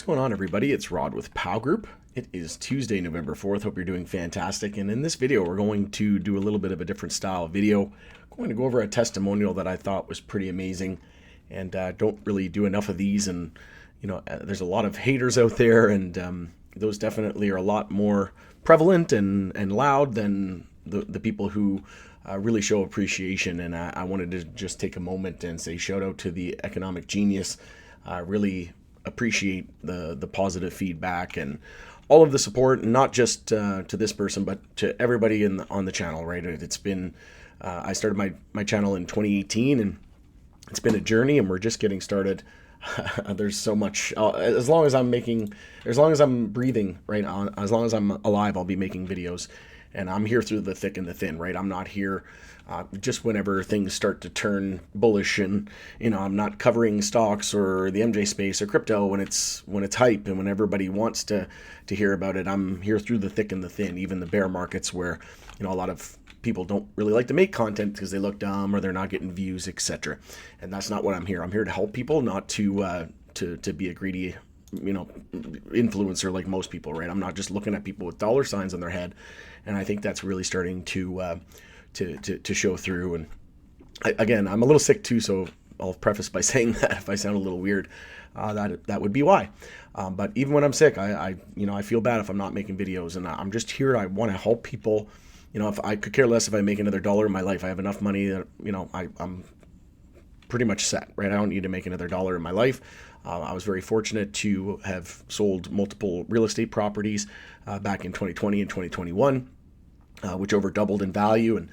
going on, everybody? It's Rod with POW Group. It is Tuesday, November 4th. Hope you're doing fantastic. And in this video, we're going to do a little bit of a different style video. I'm going to go over a testimonial that I thought was pretty amazing. And don't really do enough of these. And, there's a lot of haters out there. And those definitely are a lot more prevalent and loud than the people who really show appreciation. And I wanted to just take a moment and say shout out to the economic genius. Really appreciate the positive feedback and all of the support, and not just to this person, but to everybody on the channel, right? It's been, I started my channel in 2018, and it's been a journey, and we're just getting started. There's so much, as long as I'm breathing, right? As long as I'm alive, I'll be making videos. And I'm here through the thick and the thin, right? I'm not here just whenever things start to turn bullish, and I'm not covering stocks or the MJ space or crypto when it's hype and when everybody wants to hear about it. I'm here through the thick and the thin, even the bear markets where a lot of people don't really like to make content because they look dumb or they're not getting views, etc. And that's not what I'm here. I'm here to help people, not to be a greedy influencer like most people, right? I'm not just looking at people with dollar signs on their head, and I think that's really starting to show through. And again, I'm a little sick too, so I'll preface by saying that if I sound a little weird, that would be why. But even when I'm sick, I feel bad if I'm not making videos, and I'm just here. I want to help people. If I could care less if I make another dollar in my life. I have enough money that I'm pretty much set, right? I don't need to make another dollar in my life. I was very fortunate to have sold multiple real estate properties back in 2020 and 2021, which over doubled in value. And,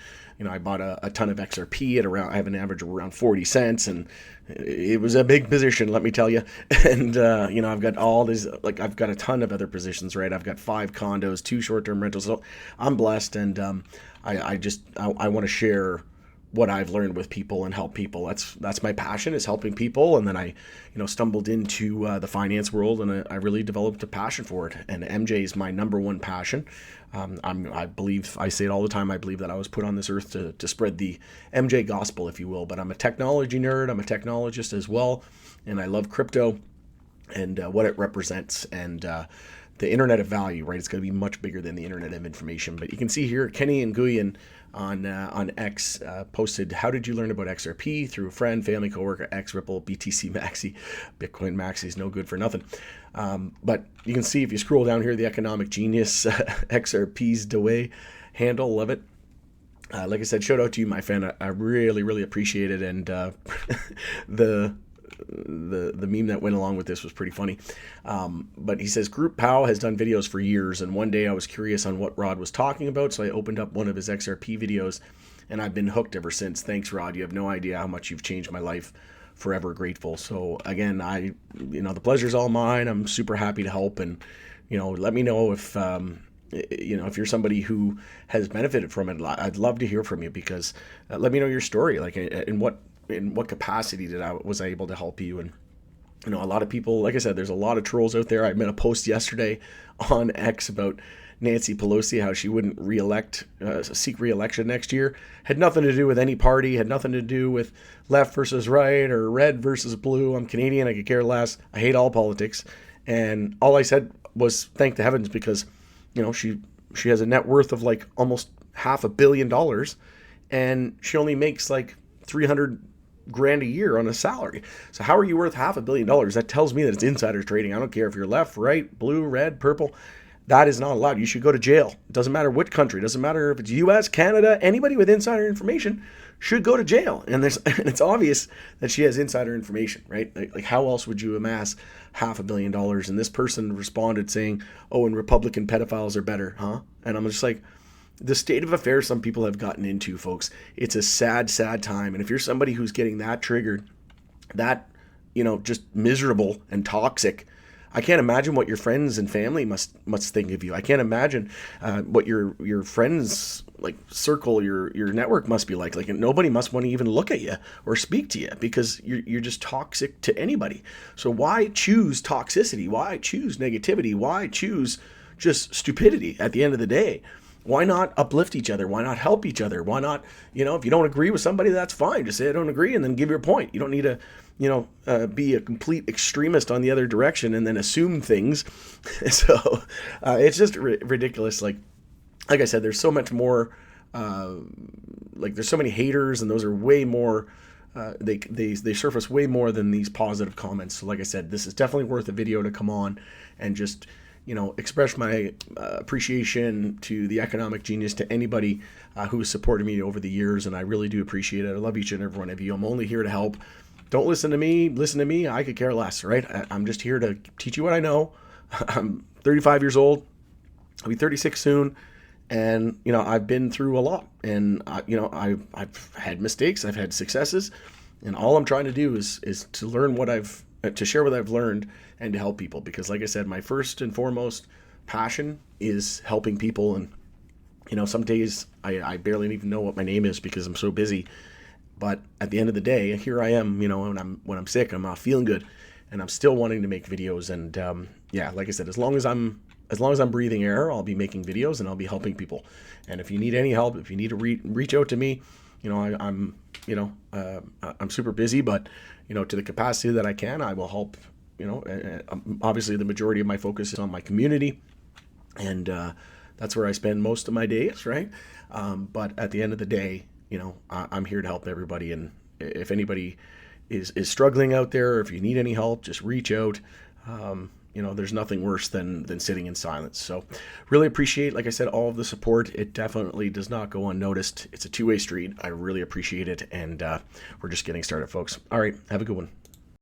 I bought a ton of XRP at around, I have an average of around 40 cents, and it was a big position, let me tell you. And, I've got all these, I've got a ton of other positions, right? I've got 5 condos, 2 short-term rentals. So I'm blessed. And I want to share what I've learned with people and help people. That's my passion, is helping people. And then I, stumbled into the finance world, and I really developed a passion for it. And MJ is my number one passion. I believe, I say it all the time, I believe that I was put on this earth to spread the MJ gospel, if you will. But I'm a technology nerd. I'm a technologist as well. And I love crypto and what it represents, and the internet of value, right? It's going to be much bigger than the internet of information. But you can see here, Kenny and Nguyen on X posted, how did you learn about XRP? Through a friend, family, coworker, X, Ripple, BTC Maxi, Bitcoin Maxi is no good for nothing. But you can see if you scroll down here, the economic genius, XRP's Dewey handle, love it. Like I said, shout out to you, my friend. I really, really appreciate it. And the meme that went along with this was pretty funny. But he says, Group POW has done videos for years, and one day I was curious on what Rod was talking about, so I opened up one of his XRP videos, and I've been hooked ever since. Thanks, Rod. You have no idea how much you've changed my life. Forever grateful. So again, the pleasure's all mine. I'm super happy to help, and let me know if if you're somebody who has benefited from it. I'd love to hear from you, because let me know your story, like in what capacity was I able to help you. And a lot of people, like I said, there's a lot of trolls out there. I made a post yesterday on X about Nancy Pelosi, how she wouldn't seek re-election next year. Had nothing to do with any party, had nothing to do with left versus right or red versus blue. I'm Canadian, I could care less. I hate all politics. And all I said was thank the heavens, because she has a net worth of like almost $500 million, and she only makes like $300,000 a year on a salary. So how are you worth $500 million? That tells me that it's insider trading. I don't care if you're left, right, blue, red, purple. That is not allowed. You should go to jail. It doesn't matter which country. It doesn't matter if it's US, Canada. Anybody with insider information should go to jail. And it's obvious that she has insider information, right? Like how else would you amass $500 million? And this person responded saying, "Oh, and Republican pedophiles are better, huh?" And I'm just like, the state of affairs some people have gotten into, folks. It's a sad, sad time. And if you're somebody who's getting that triggered, that just miserable and toxic, I can't imagine what your friends and family must think of you. I can't imagine what your friends circle, your network must be like. Like nobody must want to even look at you or speak to you, because you're just toxic to anybody. So why choose toxicity? Why choose negativity? Why choose just stupidity at the end of the day? Why not uplift each other? Why not help each other? Why not, if you don't agree with somebody, that's fine. Just say I don't agree and then give your point. You don't need to, be a complete extremist on the other direction and then assume things. So it's just ridiculous. Like I said, there's so much more. There's so many haters, and those are way more. They surface way more than these positive comments. So like I said, this is definitely worth a video to come on and just express my appreciation to the economic genius, to anybody who has supported me over the years, and I really do appreciate it. I love each and every one of you. I'm only here to help. Don't listen to me. Listen to me. I could care less, right? I'm just here to teach you what I know. I'm 35 years old. I'll be 36 soon. And, I've been through a lot, and, I've had mistakes, I've had successes, and all I'm trying to do is to learn to share what I've learned and to help people. Because like I said, my first and foremost passion is helping people. And, some days I barely even know what my name is because I'm so busy. But at the end of the day, here I am, when I'm sick, I'm not feeling good, and I'm still wanting to make videos. And, like I said, as long as I'm breathing air, I'll be making videos and I'll be helping people. And if you need any help, if you need to reach out to me, I'm super busy, but to the capacity that I can, I will help. Obviously the majority of my focus is on my community, and that's where I spend most of my days, right? But at the end of the day, I'm here to help everybody. And if anybody is struggling out there, or if you need any help, just reach out. There's nothing worse than sitting in silence. So really appreciate, like I said, all of the support. It definitely does not go unnoticed. It's a two-way street. I really appreciate it. And we're just getting started, folks. All right. Have a good one.